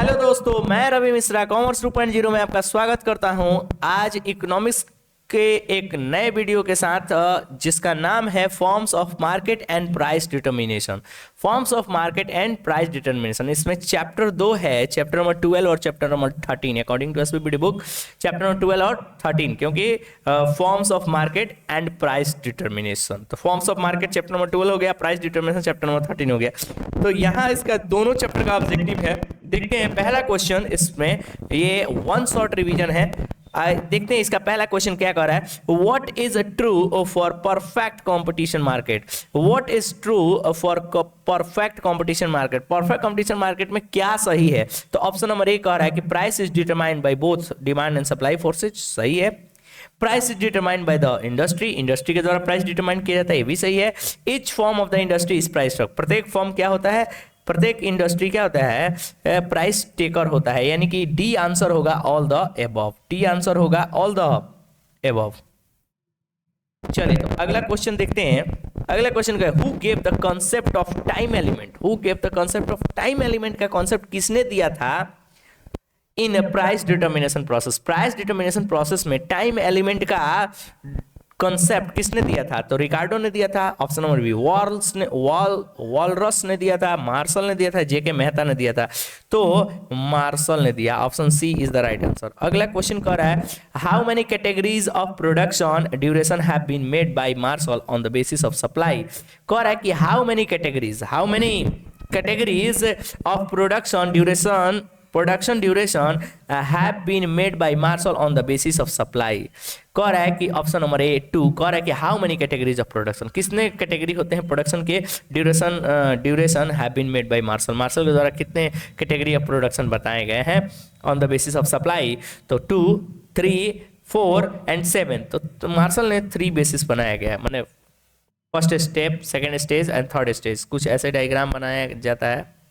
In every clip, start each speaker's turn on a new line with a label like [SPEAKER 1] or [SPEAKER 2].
[SPEAKER 1] Hello दोस्तों, मैं Ravi Mishra commerce 2.0 में आपका स्वागत करता हूं। आज इकोनॉमिक्स के एक नए वीडियो के साथ जिसका नाम है forms of market and price determination. Forms of market and price determination, इसमें चैप्टर 2 है, चैप्टर नंबर 12 और chapter number 13 according to SPBD book. Chapter number 12 और 13 क्योंकि forms of market and price determination, तो forms of market chapter number 12 हो गया, price determination chapter number 13 हो गया। तो यहाँ इसका दोनों चैप्टर का ऑब्जेक्टिव है। देखते हैं पहला क्वेश्चन, इसमें ये वन शॉर्ट रिवीजन है। देखते हैं इसका पहला क्वेश्चन क्या कर रहा है। What is true for perfect competition market? What is true for perfect competition market? Perfect competition market में क्या सही है? तो ऑप्शन नंबर ए कह रहा है कि price is determined bye both demand and supply forces, सही है। Price is determined by the industry, industry के द्वारा प्राइस डिटरमाइन किया जाता है, ये भी सही है। Each form of the industry is price stock, प्रत्येक फॉर्म क्या होता है, प्रत्येक इंडस्ट्री क्या होता है, प्राइस टेकर होता है, यानी कि डी आंसर होगा all the above, D answer होगा ऑल द एबव। चलिए तो अगला क्वेश्चन देखते हैं। अगला क्वेश्चन का who gave the concept of time element? Who gave the concept of time element का कॉन्सेप्ट किसने दिया था in price determination process? Price determination process में टाइम एलिमेंट का कॉन्सेप्ट किसने दिया था? तो रिकार्डो ने दिया था, ऑप्शन नंबर बी। वॉलरस ने दिया था, मार्शल ने दिया था, जेके मेहता ने दिया था, तो मार्शल ने दिया। Option C is the right answer. अगला क्वेश्चन कह रहा है how many categories of production duration have been made by Marshall on the basis of supply? कह रहा है कि how many categories of production duration have been made by Marshall on the basis of supply. कह रहा है कि option number ए 2 कह रहा है कि how many categories of production, कितने कैटेगरी होते हैं प्रोडक्शन के, duration have been made by Marshall, Marshall के द्वारा कितने कैटेगरी ऑफ प्रोडक्शन बताए गए हैं on the basis of supply? तो 2, 3, 4 एंड 7। तो मार्शल ने 3 बेसिस बनाया गया है, मैंने first step, second stage and third stage, कुछ ऐसे डायग्राम बनाया जाता है।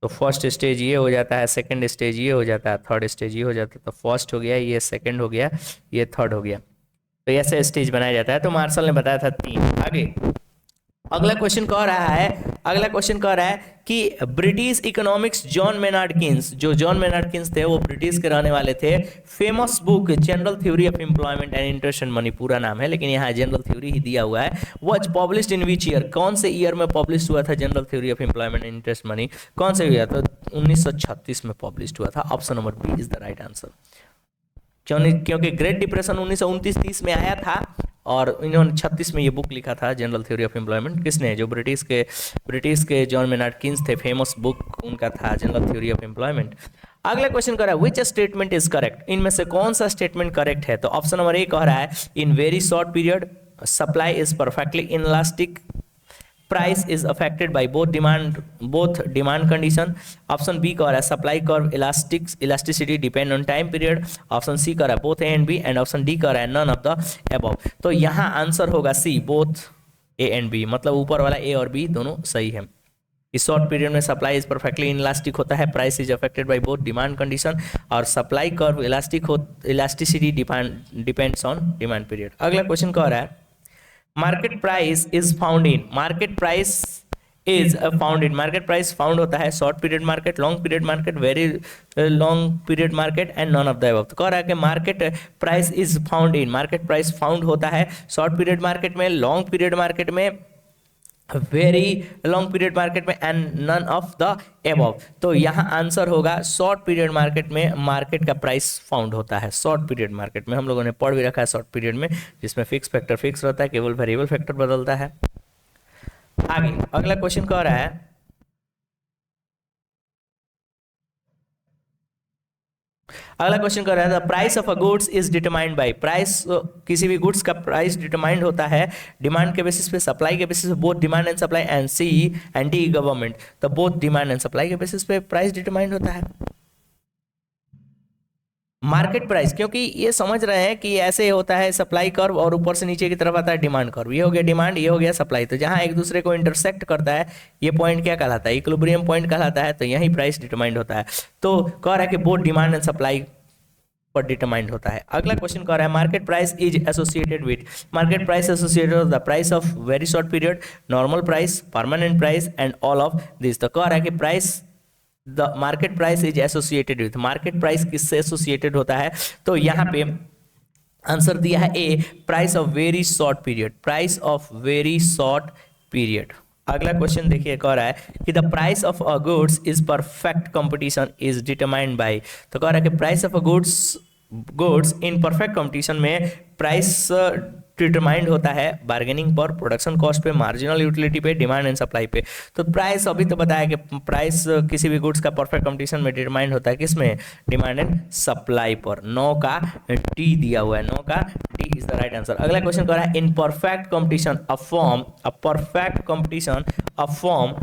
[SPEAKER 1] तो फर्स्ट स्टेज ये हो जाता है, सेकंड स्टेज ये हो जाता है, थर्ड स्टेज ये हो जाता है। तो फर्स्ट हो गया, ये सेकंड हो गया, ये थर्ड हो गया, तो ऐसे स्टेज बनाया जाता है। तो मार्शल ने बताया था 3। आगे अगला क्वेश्चन कह रहा है कि British economics John Maynard Keynes, जो जॉन मेनार्ड कीन्स थे वो ब्रिटिश के रहने वाले थे। Famous book general theory of employment and interest and money, पूरा नाम है लेकिन यहाँ जनरल थ्योरी ही दिया हुआ है। Was published in which year? कौन से ईयर में पब्लिश हुआ था general theory of employment and interest money? कौन से ईयर? तो 1936 में पब्लिश हुआ था। Option number B is the right answer. क्योंकि ग्रेट डिप्रेशन 1929-30 में आया था और इन्होंने 36 में ये बुक लिखा था जनरल थ्योरी ऑफ एम्प्लॉयमेंट। किसने? जो ब्रिटिश के जॉन मेनार्ड कीन्स थे, फेमस बुक उनका था जनरल थ्योरी ऑफ एम्प्लॉयमेंट। अगला क्वेश्चन कह रहा है विच स्टेटमेंट इज करेक्ट? इनमें से कौन सा स्टेटमेंट करेक्ट है? तो ऑप्शन नंबर ए कह रहा है in very short period supply is perfectly inelastic, price is affected by both demand condition. Option B कह रहा है supply curve elasticity depend on time period. Option C कह रहा है both A and B, and option D कह रहा है none of the above. तो यहाँ आंसर होगा सी, बोथ ए एंड बी, मतलब ऊपर वाला ए और बी दोनों सही है। इस शॉर्ट पीरियड में सप्लाई इज परफेक्टली इनलास्टिक होता है, price is affected by both demand condition, और supply curve elasticity depends on demand period. अगला क्वेश्चन कह रहा है market price is found in, market price found होता है short period market, long period market, very long period market and none of the above. तो कह रहा है कि market price is found in, market price found होता है short period market में, लॉन्ग पीरियड मार्केट में, वेरी लॉन्ग पीरियड मार्केट में and none of the above. तो यहाँ आंसर होगा शॉर्ट पीरियड मार्केट में मार्केट का प्राइस फाउंड होता है। शॉर्ट पीरियड मार्केट में हम लोगों ने पढ़ भी रखा है शॉर्ट पीरियड में, जिसमें फिक्स फैक्टर फिक्स रहता है, केवल वेरिएबल फैक्टर बदलता है। आगे अगला क्वेश्चन कह रहा है the price of a goods is determined bye, price किसी भी गुड्स का प्राइस डिटरमाइंड होता है डिमांड के बेसिस पे, सप्लाई के बेसिस पे, both demand and supply, and C and D government. तो बोथ डिमांड एंड सप्लाई के बेसिस पे प्राइस डिटरमाइंड होता है। मार्केट प्राइस, क्योंकि ये समझ रहे हैं कि ऐसे होता है सप्लाई कर्व और ऊपर से नीचे की तरफ आता है डिमांड कर्व, ये हो गया डिमांड, ये हो गया सप्लाई। तो जहां एक दूसरे को इंटरसेक्ट करता है ये पॉइंट क्या कहलाता है? इक्विलिब्रियम पॉइंट कहलाता है। तो यही प्राइस डिटरमाइंड होता है। तो कह रहा है कि बोथ डिमांड एंड सप्लाई पर डिटरमाइंड होता है। अगला क्वेश्चन कह रहा है market price is associated with, market price associated with the price of very short period, normal price, permanent price and all of this. तो कह रहा है कि price the market price is associated with, market price किससे associated होता है? तो यहाँ पे आंसर दिया है A, price of very short period, price of very short period. अगला क्वेश्चन देखिए, कह रहा है कि the price of a goods is perfect competition is determined bye, तो कह रहा है कि price of a goods in perfect competition में प्राइस डिटरमाइंड होता है बार्गेनिंग पर, प्रोडक्शन कॉस्ट पे, मार्जिनल यूटिलिटी पे, डिमांड एंड सप्लाई पे। तो प्राइस अभी तो बताया कि प्राइस किसी भी गुड्स का परफेक्ट कंपटीशन में डिटरमाइंड होता है किसमें? डिमांड एंड सप्लाई पर। 9 का डी दिया हुआ है, 9 का D is the right answer. अगला क्वेश्चन कर रहा है in perfect competition a perfect competition a form,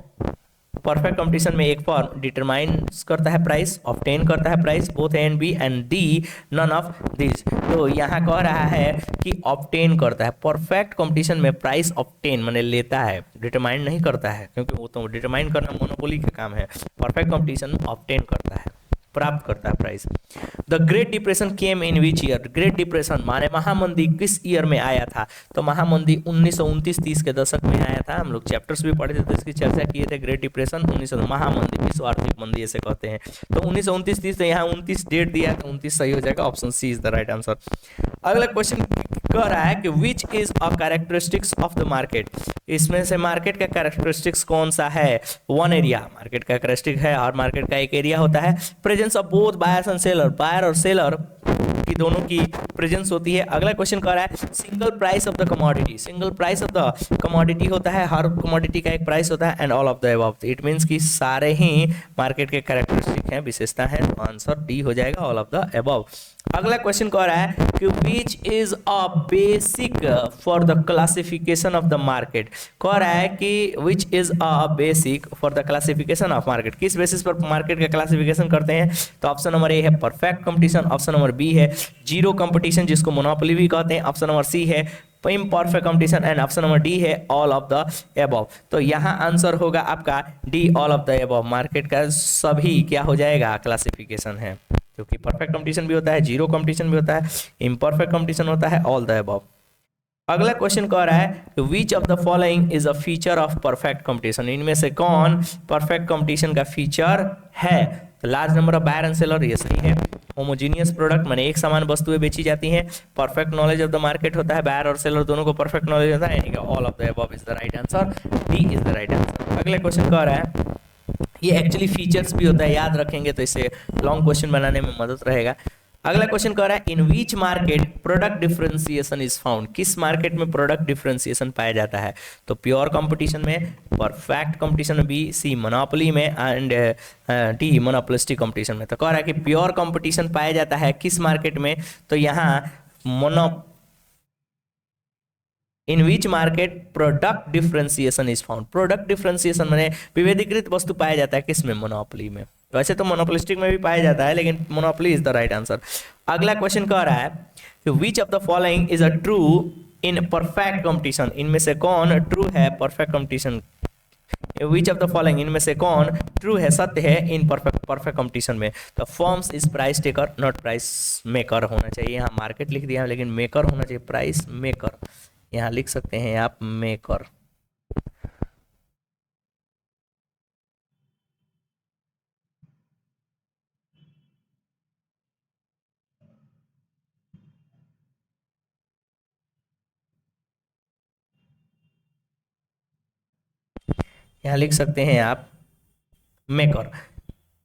[SPEAKER 1] perfect competition में एक फॉर्म डिटरमाइंस करता है प्राइस, ऑब्टेन करता है price, both A and B and D none of this. तो यहाँ कह रहा है कि ऑब्टेन करता है, परफेक्ट कंपटीशन में प्राइस ऑब्टेन माने लेता है, डिटरमाइन नहीं करता है, क्योंकि वो तो डिटरमाइन करना मोनोपोली का काम है। परफेक्ट कंपटीशन ऑब्टेन करता है, प्राप्त करता है price. The great depression came in which year, great depression माने महामंदी किस ईयर में आया था? तो महामंदी 1929-30 के दशक में आया था। हम लोग चैप्टर्स भी पढ़े थे तो इसकी चर्चा किए थे। ग्रेट डिप्रेशन 1900, महामंदी, विश्व आर्थिक मंदी ऐसे कहते हैं। तो 1929-30, तो यहाँ 29 डेट दिया है तो 29 सही हो जाएगा, option C is the right answer. अगला क्वेश्चन कह रहा है कि which is a characteristics of the market, इसमें से मार्केट का कैरेक्टरिस्टिक्स कौन सा है? वन एरिया, मार्केट का कैरेक्टरिस्टिक है और मार्केट का एक एरिया होता है। Presence of both buyers and seller, buyer और सेलर की दोनों की प्रेजेंस होती है। अगला क्वेश्चन कह रहा है single price of the commodity, single price of the commodity होता है, हर कमोडिटी का एक प्राइस होता है। And all of the above, it means कि सारे ही मार्केट के कैरेक्टरिस्टिक हैं, विशेषता है। तो आंसर डी हो जाएगा, ऑल ऑफ द अबव। अगला क्वेश्चन कह रहा है कि which is a basic for the classification of the market, कह रहा है कि which is a basic for the classification of market, किस बेसिस पर मार्केट का क्लासिफिकेशन करते हैं? तो ऑप्शन नंबर ए है perfect competition, option number B है जीरो कंपटीशन जिसको मोनोपोली भी कहते हैं, ऑप्शन नंबर सी है imperfect competition and option number D है ऑल ऑफ द अबव। तो यहाँ आंसर होगा आपका D, all of the above. Market का सभी क्या हो जाएगा? क्लासिफिकेशन है, क्योंकि परफेक्ट कंपटीशन भी होता है, जीरो कंपटीशन भी होता है, इम्परफेक्ट कंपटीशन होता है, ऑल द अबव। अगला क्वेश्चन कह रहा है which of the following is a feature of perfect competition, इनमें से कौन परफेक्ट कंपटीशन का फीचर है? तो large number of buyer and seller, ये सही है। होमोजीनियस प्रोडक्ट माने एक समान वस्तुएं बेची जाती हैं। Perfect knowledge of the market होता है, बायर और सेलर दोनों को परफेक्ट नॉलेज होता है, यानी कि all of the above is the right answer, D is the right answer. अगला क्वेश्चन कह रहा है, ये एक्चुअली फीचर्स भी होता है, याद रखेंगे तो इससे लॉन्ग क्वेश्चन बनाने में मदद रहेगा। अगला क्वेश्चन कह रहा है in which market product differentiation is found, किस मार्केट में प्रोडक्ट डिफरेंशिएशन पाया जाता है? तो प्योर कंपटीशन में, परफेक्ट कंपटीशन में, बी, सी मोनोपोली में एंड डी मोनोपोलिस्टिक कंपटीशन में। तो कह रहा है कि प्योर कंपटीशन पाया जाता है किस मार्केट में? तो यहाँ in which market product differentiation is found, product differentiation माने विभेदीकृत वस्तु पाया जाता है किसमें? मोनोपोली में। वैसे तो मोनोपोलिस्टिक में भी पाया जाता है, लेकिन monopoly is the right answer. अगला क्वेश्चन कह रहा है कि विच of the following is a true in perfect competition, इनमें से कौन ट्रू है perfect competition? Which of the following, इनमें से कौन ट्रू है, सत्य है इन परफेक्ट कंपटीशन में? तो firms is price taker not price maker होना चाहिए। यहाँ मार्केट लिख दिया लेकिन मेकर होना चाहिए, प्राइस मेकर। यहाँ लिख सकते हैं आप मेकर। यहाँ लिख सकते हैं आप मेकर।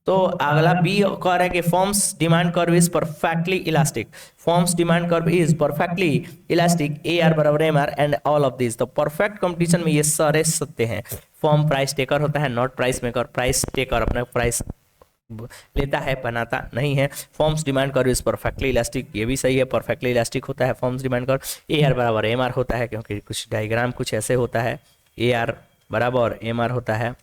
[SPEAKER 1] तो अगला बी कह रहा है कि firm's demand curve is perfectly elastic, firm's demand curve is perfectly elastic, A R बराबर M R and all of this. तो परफेक्ट कंपटीशन में ये सारे सत्य हैं। फॉर्म प्राइस टेकर होता है, not price maker. Price taker अपना प्राइस लेता है, बनाता नहीं है। Forms demand curve is perfectly elastic, ये भी सही है, परफेक्टली इलास्टिक होता है फॉर्म्स डिमांड कर्व। ए आर बराबर एम आर होता है, क्योंकि कुछ डायग्राम कुछ ऐसे होता है, ए आर बराबर एम आर होता है,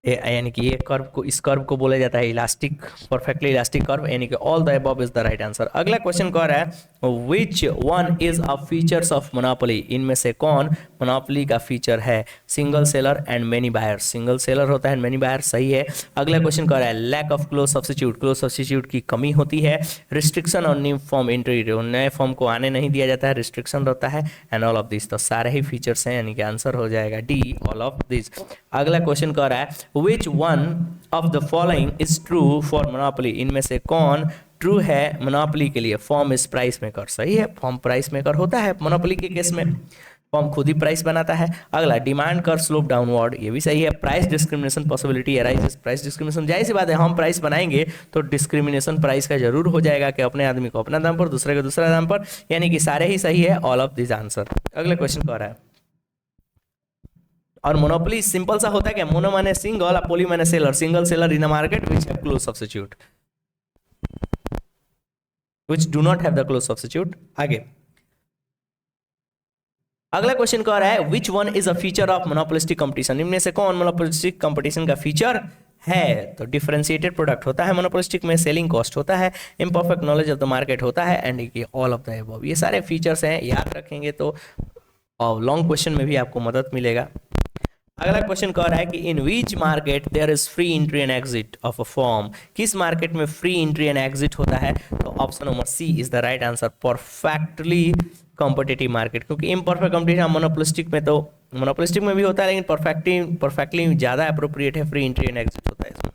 [SPEAKER 1] यानी कि ये कर्व को, इस कर्व को बोला जाता है इलास्टिक, परफेक्टली इलास्टिक कर्व, यानी कि all the above is the right answer. अगला क्वेश्चन कह रहा है which one is a features of monopoly, इनमें से कौन मोनोपोली का फीचर है? Single seller and many buyers, single seller होता है, मेनी बायर, सही है। अगला क्वेश्चन कह रहा है lack of close substitute, close substitute की कमी होती है। Restriction on new form entry, नए फॉर्म को आने नहीं दिया जाता है, रिस्ट्रिक्शन रहता है, एंड ऑल ऑफ दिस। तो सारे ही फीचर्स हैं, यानी कि आंसर हो जाएगा डी, ऑल ऑफ दिस। अगला क्वेश्चन कह रहा है which one of the following is true for monopoly, इनमें से कौन ट्रू है मोनोपोली के लिए? फॉर्म इज प्राइस मेकर, सही है, फॉर्म प्राइस मेकर होता है मोनोपोली के केस में, फॉर्म खुद ही प्राइस बनाता है। अगला, डिमांड कर स्लोप डाउनवर्ड, ये भी सही है। Price discrimination possibility arises, price discrimination, जाहिर सी बात है हम प्राइस बनाएंगे तो डिस्क्रिमिनेशन प्राइस का जरूर हो जाएगा कि अपने आदमी को अपना दाम पर, दूसरे को दूसरा दाम पर, यानी कि सारे ही सही है, ऑल ऑफ दिस आंसर। अगले क्वेश्चन कह रहा है, और मोनोपोली सिंपल सा होता है क्या? मोनो माने सिंगल, पोली माने seller, single seller in the market which have close substitute, which do not have the close substitute। आगे अगला क्वेश्चन कह रहा है, which one is a feature of monopolistic competition, इनमें से कौन monopolistic competition का फीचर है? तो डिफरेंशिएटेड प्रोडक्ट होता है मोनोपोलिस्टिक में, सेलिंग कॉस्ट होता है, imperfect knowledge of the market होता है, and all of the above. ये सारे फीचर्स हैं, याद रखेंगे तो लॉन्ग क्वेश्चन में भी आपको मदद मिलेगा। अगला क्वेश्चन कह रहा है कि in which market there is free entry and exit of a firm, किस मार्केट में फ्री एंट्री एंड एग्जिट होता है? तो option number C is the right answer, perfectly competitive market. क्योंकि इम्परफेक्ट कॉम्पिटिशन मोनोपोलिस्टिक में तो, मोनोपोलिस्टिक में भी होता है लेकिन परफेक्टली ज़्यादा अप्रोप्रिएट है, फ्री एंट्री एंड एग्जिट होता है इसमें।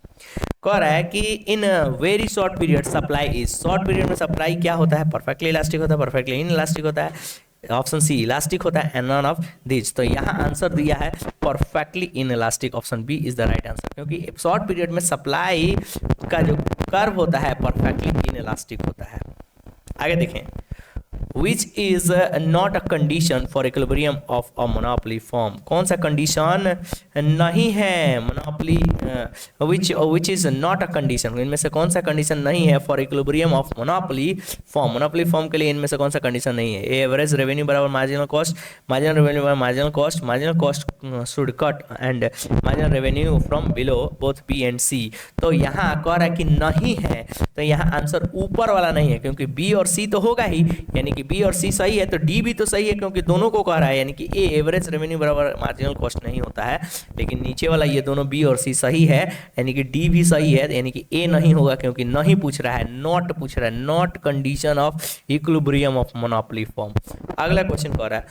[SPEAKER 1] कह रहा है कि इन very short period supply is, short period में सप्लाई क्या होता है? परफेक्टली इलास्टिक होता है, परफेक्टली इन इलास्टिक होता है, ऑप्शन सी इलास्टिक होता है, एंड नन ऑफ दिस। तो यहाँ आंसर दिया है perfectly inelastic, option B is the right answer, क्योंकि शॉर्ट पीरियड में सप्लाई का जो कर्व होता है परफेक्टली इन इलास्टिक होता है। आगे देखें, which is not a condition for equilibrium of a monopoly firm, कौन सा कंडीशन नहीं है monopoly, which is not a condition, इनमें से कौन सा कंडीशन नहीं है for equilibrium of monopoly firm, monopoly firm के लिए इनमें से कौन सा कंडीशन नहीं है? एवरेज रेवेन्यू बराबर मार्जिनल कॉस्ट, मार्जिनल रेवेन्यू बराबर marginal cost should cut and marginal revenue from below both B and C. तो यहाँ कह रहा है कि नहीं है, तो यहाँ आंसर ऊपर वाला नहीं है, क्योंकि बी और सी तो होगा ही, यानी कि बी और सी सही है, तो डी भी तो सही है, क्योंकि दोनों को कह रहा है, यानी कि ए एवरेज रेवेन्यू बराबर मार्जिनल कॉस्ट नहीं होता है, लेकिन नीचे वाला ये दोनों बी और सी सही है, यानी कि डी भी सही है, यानी कि ए नहीं होगा, क्योंकि नहीं पूछ रहा है, नॉट पूछ रहा है, not condition of equilibrium of monopoly form. अगला क्वेश्चन कह रहा है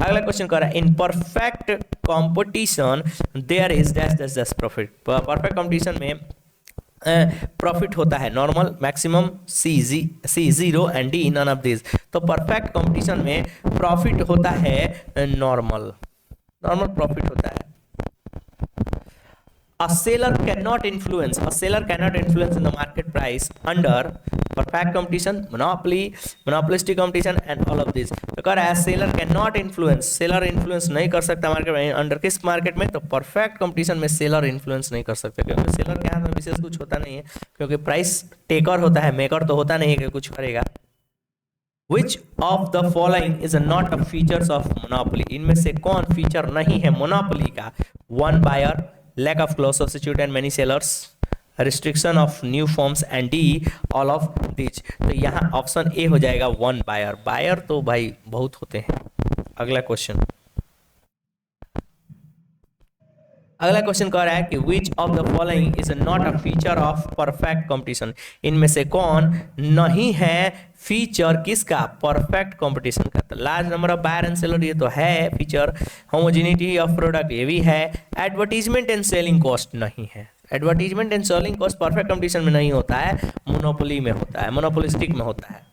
[SPEAKER 1] अगला क्वेश्चन कह रहा है, in perfect competition there is dash dash dash profit, perfect competition में प्रॉफिट होता है normal, maximum, C zero and D none of this. तो परफेक्ट कंपटीशन में प्रॉफिट होता है नॉर्मल प्रॉफिट होता है। A seller cannot influence in the market price under perfect competition, monopolistic competition and all of this। तो कह रहा है seller cannot influence, seller influence नहीं कर सकता मार्केट में, अंडर किस मार्केट में? तो परफेक्ट कंपटीशन में सेलर इन्फ्लुएंस नहीं कर सकते, क्योंकि सेलर के हाथ में विशेष कुछ होता नहीं है, क्योंकि प्राइस टेकर होता है, मेकर तो होता नहीं है कि कुछ करेगा। Which of the following is not a features of monopoly, इनमें से कौन फीचर नहीं है मोनोपोली का? One buyer, lack of close substitute and many sellers, restriction of new forms and D all of these। तो यहाँ ऑप्शन ए हो जाएगा वन बायर, बायर तो भाई बहुत होते हैं। अगला क्वेश्चन कह रहा है कि which of the following is not a feature of perfect competition, इनमें से कौन नहीं है फीचर किसका? परफेक्ट कंपटीशन का। तो large number of buyer and seller ये तो है फीचर, होमोजेनिटी ऑफ प्रोडक्ट ये भी है, एडवर्टीजमेंट एंड सेलिंग कॉस्ट नहीं है, advertisement and selling cost perfect competition में नहीं होता है, मोनोपोली में होता है, मोनोपोलिस्टिक में होता है।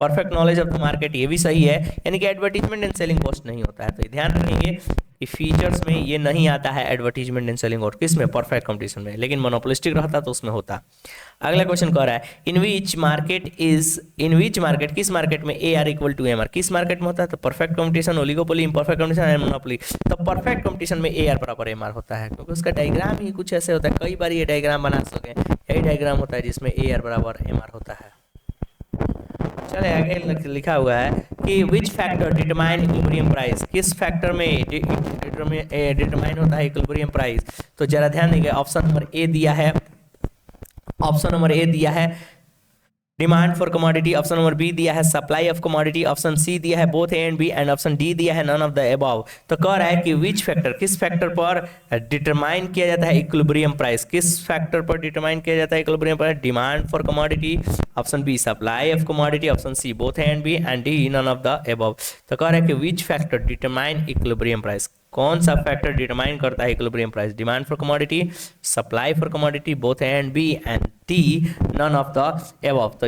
[SPEAKER 1] Perfect knowledge of the market ये भी सही है, यानी कि एडवर्टीजमेंट एंड सेलिंग कॉस्ट नहीं होता है। तो ध्यान रखेंगे कि फीचर्स में ये नहीं आता है एडवर्टीजमेंट एंड सेलिंग कॉस्ट, किस में? परफेक्ट कंपटीशन में, लेकिन मोनोपोलिस्टिक रहता तो उसमें होता। अगला क्वेश्चन कह रहा है, इन विच मार्केट किस मार्केट में A R equal to M R, किस मार्केट में होता है? तो perfect competition, oligopoly, imperfect competition and monopoly. तो परफेक्ट कंपटीशन में ए आर बराबर एम आर होता है, क्योंकि उसका डायग्राम ही कुछ ऐसे होता है, कई बार ये डायग्राम बना सके, यही डायग्राम होता है जिसमें ए आर बराबर एम आर होता है। चले आगे लिखा हुआ है कि which factor determine equilibrium price, किस फैक्टर में डिटरमाइन होता है इक्विलिब्रियम प्राइस? तो जरा ध्यान देंगे, ऑप्शन नंबर ए दिया है demand for commodity, option number B दिया है supply of commodity, option C दिया है both A and B, and option D दिया है नन ऑफ द अबव। तो कह रहा है कि विच फैक्टर, किस फैक्टर पर डिटरमाइन किया जाता है इक्विलिब्रियम प्राइस, किस फैक्टर पर डिटरमाइन किया जाता है equilibrium price? Demand for commodity, option B supply of commodity, option C both A and B, and D none of the above. तो कह रहा है कि which factor determine equilibrium price, कौन सा फैक्टर डिटरमाइन करता है equilibrium price? Demand for commodity, supply for commodity, both A and B, and D none of the above. तो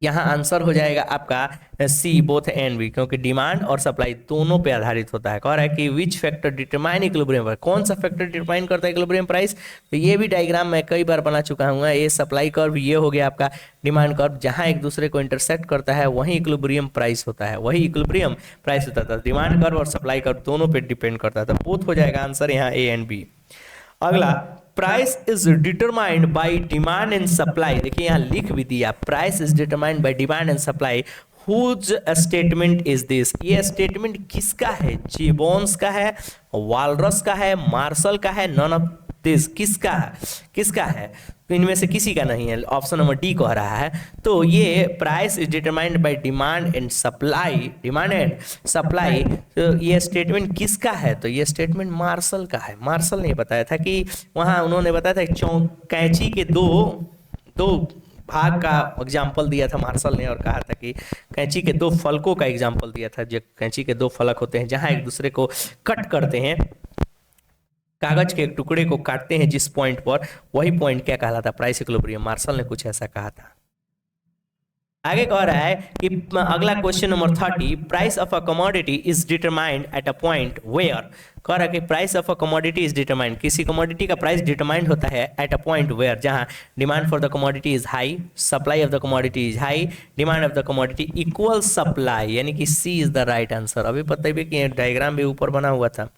[SPEAKER 1] यहाँ आंसर हो जाएगा आपका सी, बोथ एंड बी, क्योंकि डिमांड और सप्लाई दोनों पे आधारित होता है। कह रहा है कि which factor determine equilibrium price, कौन सा फैक्टर डिटरमाइन करता है इक्विलिब्रियम प्राइस? तो ये भी डायग्राम मैं कई बार बना चुका हूँ। ये सप्लाई कर्व, ये हो गया आपका डिमांड कर्व, जहाँ एक दूसरे को इंटरसेक्ट करता है वही इक्विलिब्रियम प्राइस होता है, वही इक्विलिब्रियम प्राइस होता था। डिमांड कर्व और सप्लाई कर्व दोनों पे डिपेंड करता है। तो बोथ हो जाएगा आंसर यहाँ ए एंड बी। अगला, price is determined by demand and supply. देखिए यहाँ लिख भी दिया, price is determined by demand and supply. Whose statement is this? ये स्टेटमेंट किसका है? जिबॉन्स का है, वालरस का है, मार्शल का है, नन ऑफ दिस। किसका है? तो इनमें से किसी का नहीं है। ऑप्शन नंबर डी कह रहा है। तो ये price is determined by demand and supply, demand and supply. तो ये स्टेटमेंट किसका है? तो ये स्टेटमेंट मार्शल का है। मार्शल ने बताया था कि वहाँ उन्होंने बताया था कैंची के दो भाग का एग्जाम्पल दिया था मार्शल ने, और कहा था कि कैंची के दो फलकों का एग्जाम्पल दिया था। जो कैंची के दो फलक होते हैं, जहाँ एक दूसरे को कट करते हैं, कागज के एक टुकड़े को काटते हैं जिस पॉइंट पर, वही पॉइंट क्या कहलाता? Price equilibrium. मार्शल ने कुछ ऐसा कहा था। आगे कह रहा है कि अगला question number 30, price of a commodity is determined at a point where. कह रहा है कि price of a commodity is determined, किसी कमोडिटी का प्राइस डिटरमाइंड होता है एट अ पॉइंट वेयर, जहां demand for the commodity is high, supply of the commodity is high, demand of the commodity equal supply, यानी कि C is the right answer. अभी पता ही कि डायग्राम भी ऊपर बना हुआ था,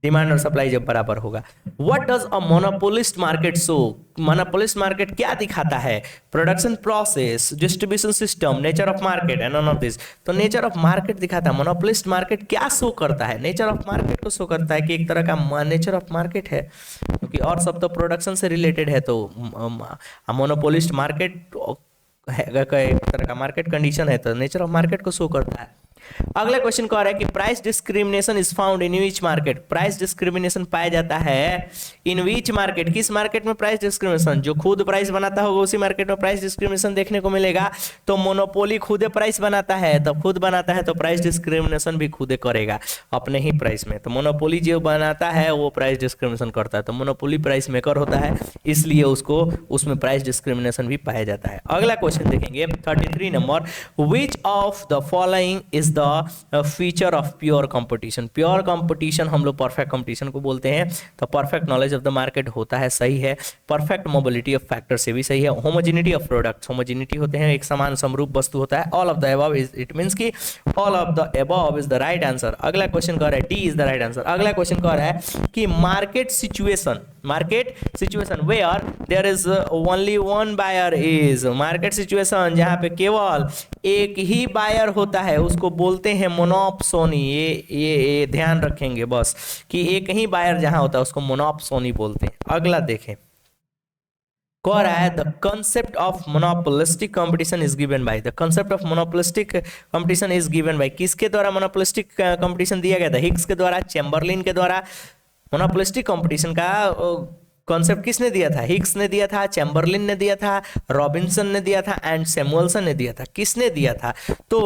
[SPEAKER 1] डिमांड और सप्लाई जब बराबर होगा। What does a monopolist market show? Monopolist market क्या दिखाता है? Production process, distribution system, nature of market, and none of this. तो नेचर ऑफ मार्केट दिखाता है। मोनोपोलिस्ट मार्केट क्या शो करता है? नेचर ऑफ मार्केट को शो करता है कि एक तरह का नेचर ऑफ मार्केट है, क्योंकि और सब तो प्रोडक्शन से रिलेटेड है। तो मोनोपोलिस्ट मार्केट एक तरह का मार्केट कंडीशन है, तो नेचर ऑफ मार्केट को शो करता है। अगला क्वेश्चन कह रहा है कि price discrimination is found in which market? Price discrimination पाया जाता है इन विच मार्केट? किस मार्केट में प्राइस डिस्क्रिमिनेशन? जो खुद प्राइस बनाता होगा उसी मार्केट में प्राइस डिस्क्रिमिनेशन देखने को मिलेगा। तो मोनोपोली खुद प्राइस बनाता है, तो खुद बनाता है तो प्राइस डिस्क्रिमिनेशन भी खुद करेगा अपने ही प्राइस में। तो मोनोपोली जो बनाता है वो प्राइस डिस्क्रिमिनेशन करता है। तो मोनोपोली प्राइस मेकर होता है, इसलिए उसको उसमें प्राइस डिस्क्रिमिनेशन भी पाया जाता है। अगला क्वेश्चन देखेंगे 33 number, which of the following is the feature of pure competition? Pure competition हम लोग परफेक्ट कंपटीशन को बोलते हैं। तो perfect knowledge of the market होता है, सही है। परफेक्ट मोबिलिटी ऑफ फैक्टर से भी सही है। होमोजेनिटी ऑफ प्रोडक्ट्स, होमोजेनिटी होते हैं, एक समान समरूप वस्तु होता है। All of the above is, it means कि all of the above is the right answer. अगला क्वेश्चन कह रहा है D is the right answer. अगला क्वेश्चन कह रहा है कि market situation where there is only one buyer is, market situation जहां पे केवल एक ही बायर होता है उसको बोलते हैं मोनोपोली। ये ध्यान रखेंगे बस कि एक ही बायर जहां होता है उसको मोनोपोली बोलते हैं। अगला देखें, कह रहा है the concept of monopolistic competition is given by. The concept of monopolistic competition is given by, किसके द्वारा मोनोपोलिस्टिक कंपटीशन दिया गया था? हिग्स के द्वारा, चैम्बरलिन के द्वारा। मोनोपोलिस्टिक कंपटीशन का कॉन्सेप्ट किसने दिया था? हिग्स ने दिया था, चैम्बरलिन ने दिया था, रॉबिन्सन ने दिया था, एंड सैमुअल्सन ने दिया था। किसने दिया था? तो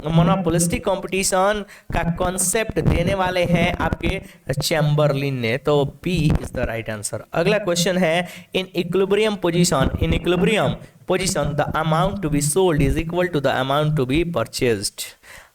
[SPEAKER 1] मोनोपोलिस्टिक कंपटीशन का कॉन्सेप्ट देने वाले हैं आपके चैम्बरलिन ने। तो B is the right answer. अगला क्वेश्चन है in equilibrium position the amount to be sold is equal to the amount to be purchased.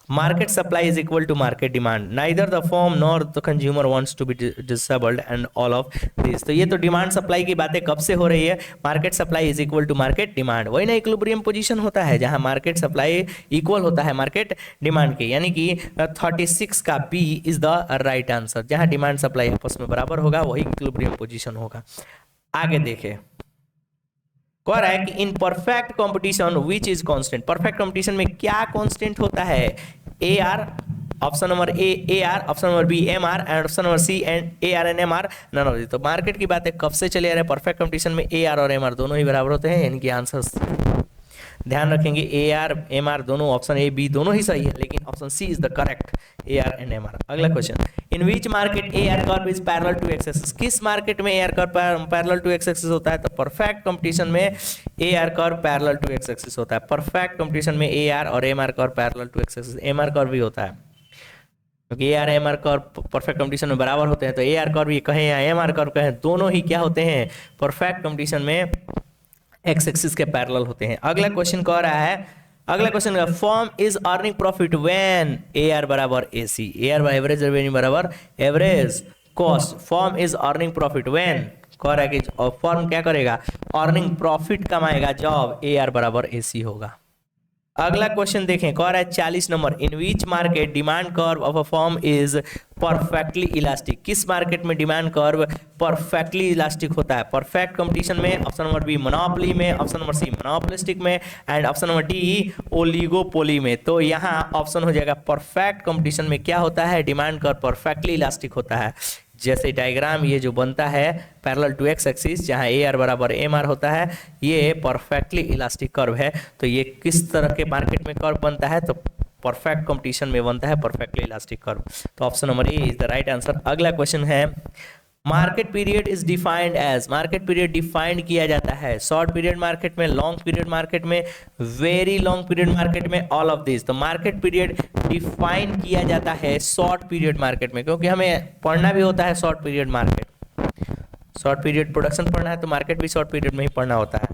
[SPEAKER 1] Market supply is equal to market demand. Neither the firm nor the consumer wants to be disabled and all of this. तो ये तो demand supply की बातें कब से हो रही है? Market supply is equal to market demand. वही ना इक्विलिब्रियम पोजीशन होता है जहां मार्केट सप्लाई इक्वल होता है मार्केट डिमांड के, यानी कि 36 का B is the right answer. जहां डिमांड सप्लाई आपस में बराबर होगा वही इक्विलिब्रियम पोजीशन होगा। आगे देखें, कह रहा है कि in perfect competition which is constant? Perfect competition में क्या कांस्टेंट होता है? A R, option number A R, option number B M R, and option number C and A R and M R none of this. तो market की बातें कब से चले आ रहे हैं? परफेक्ट कंपटीशन में ए आर और एम आर दोनों ही बराबर होते हैं, यानी कि आंसर ध्यान रखेंगे ए आर एम आर दोनों, ऑप्शन ए बी दोनों ही सही है, लेकिन option C is the correct, A R and M R. अगला question, in which market A R curve is parallel to X axis? किस मार्केट में A R curve parallel to X axis होता है? तो परफेक्ट कंपटीशन में A R curve parallel to X axis होता है। Perfect competition में A are और M R curve parallel to X axis, M R curve भी होता है। क्योंकि A R M R curve perfect condition में बराबर होते हैं, तो ए आर कर्व ये कहें या एम आर कर्व कहें, दोनों ही क्या होते हैं, परफेक्ट कंडीशन में एक्स एक्सिस के पैरेलल होते हैं। अगला क्वेश्चन कह रहा है, अगला question firm is earning profit when A R बराबर ए सी, ए आर एवरेज रेवेन्यू बराबर average cost, firm is earning profit when, कह रहा है कि फर्म क्या करेगा, अर्निंग प्रॉफिट कमाएगा जब ए आर बराबर ए सी होगा। अगला क्वेश्चन देखें, कह रहा है 40 number, in which market demand curve of a firm is perfectly elastic, किस मार्केट में डिमांड कर्व परफेक्टली इलास्टिक होता है, परफेक्ट कंपटीशन में, ऑप्शन नंबर बी मोनोपोली में, ऑप्शन नंबर सी मोनोपोलिस्टिक में, and option number D oligopoly में। तो यहाँ ऑप्शन हो जाएगा परफेक्ट कंपटीशन में क्या होता है, डिमांड कर्व परफेक्टली इलास्टिक होता है। जैसे डायग्राम ये जो बनता है पैरेलल टू एक्स एक्सिस, जहाँ ए आर बराबर एम आर होता है, ये परफेक्टली इलास्टिक कर्व है। तो ये किस तरह के मार्केट में कर्व बनता है, तो परफेक्ट कंपटीशन में बनता है परफेक्टली इलास्टिक कर्व। तो option number A is the right answer. अगला क्वेश्चन है, market period is defined as, market period defined किया जाता है शॉर्ट पीरियड मार्केट में, लॉन्ग पीरियड मार्केट में, वेरी लॉन्ग पीरियड मार्केट में, ऑल ऑफ दिस। तो मार्केट पीरियड डिफाइन किया जाता है शॉर्ट पीरियड मार्केट में, क्योंकि हमें पढ़ना भी होता है short period market, short period production पढ़ना है तो मार्केट भी शॉर्ट पीरियड में ही पढ़ना होता है,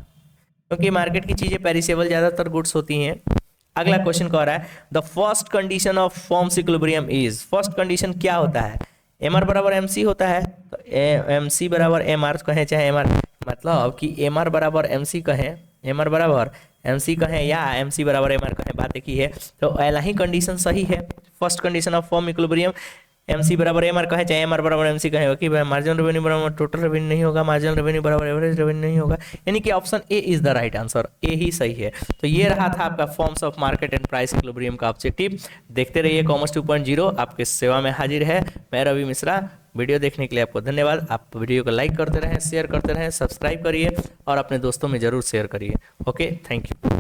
[SPEAKER 1] क्योंकि मार्केट की चीजें पेरिसेबल ज्यादातर गुड्स होती हैं। अगला क्वेश्चन कह रहा है, the first condition of forms equilibrium is, first condition क्या होता है, एम आर बराबर एम सी होता है। तो एम सी बराबर एम आर कहें चाहे एम आर, मतलब कि एम आर बराबर एम सी कहें, एम आर बराबर एम सी कहें या एम सी बराबर एम आर कहें, बात एक ही है। तो पहला ही कंडीशन सही है, first condition of firm equilibrium, M C बराबर एम आर कहें चाहे एम आर बराबर एम सी कहें, कि भाई मार्जिनल रेवेन्यू बराबर टोटल रेवेन्यू नहीं होगा, मार्जिनल रेवेन्यू बराबर एवरेज रेवेन्यू नहीं होगा, यानी कि option A is the right answer, A ही सही है। तो ये रहा था आपका forms of market and price equilibrium का ऑब्जेक्टिव। देखते रहिए कॉमर्स 2.0, आपके सेवा में हाजिर है मैं रवि मिश्रा। वीडियो देखने के लिए आपको धन्यवाद। आप वीडियो को लाइक करते रहें, शेयर करते रहें, सब्सक्राइब करिए और अपने दोस्तों में जरूर शेयर करिए। Okay, thank you.